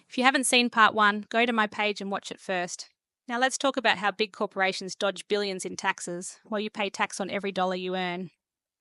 If you haven't seen part one, go to my page and watch it first. Now let's talk about how big corporations dodge billions in taxes, while you pay tax on every dollar you earn.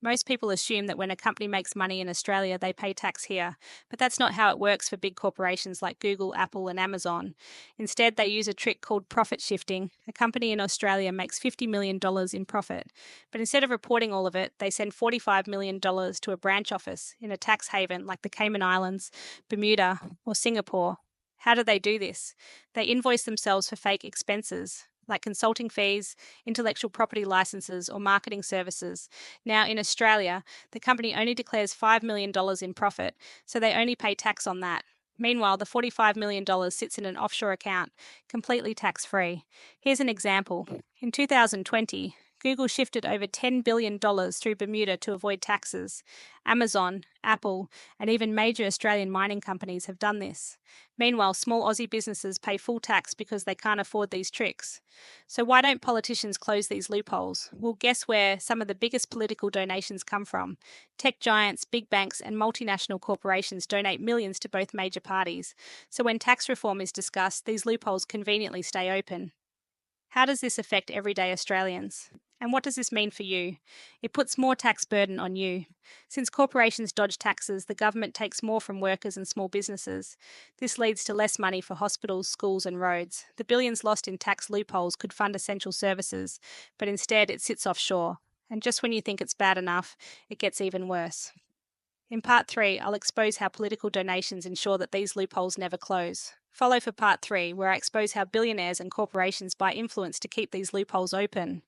Most people assume that when a company makes money in Australia, they pay tax here, but that's not how it works for big corporations like Google, Apple, and Amazon. Instead, they use a trick called profit shifting. A company in Australia makes $50 million in profit, but instead of reporting all of it, they send $45 million to a branch office in a tax haven like the Cayman Islands, Bermuda, or Singapore. How do they do this? They invoice themselves for fake expenses, like consulting fees, intellectual property licenses, or marketing services. Now, in Australia, the company only declares $5 million in profit, so they only pay tax on that. Meanwhile, the $45 million sits in an offshore account, completely tax free. Here's an example. In 2020, Google shifted over $10 billion through Bermuda to avoid taxes. Amazon, Apple, and even major Australian mining companies have done this. Meanwhile, small Aussie businesses pay full tax because they can't afford these tricks. So, why don't politicians close these loopholes? Well, guess where some of the biggest political donations come from? Tech giants, big banks, and multinational corporations donate millions to both major parties. So, when tax reform is discussed, these loopholes conveniently stay open. How does this affect everyday Australians? And what does this mean for you? It puts more tax burden on you. Since corporations dodge taxes, the government takes more from workers and small businesses. This leads to less money for hospitals, schools, and roads. The billions lost in tax loopholes could fund essential services, but instead it sits offshore. And just when you think it's bad enough, it gets even worse. In part 3, I'll expose how political donations ensure that these loopholes never close. Follow for part 3, where I expose how billionaires and corporations buy influence to keep these loopholes open.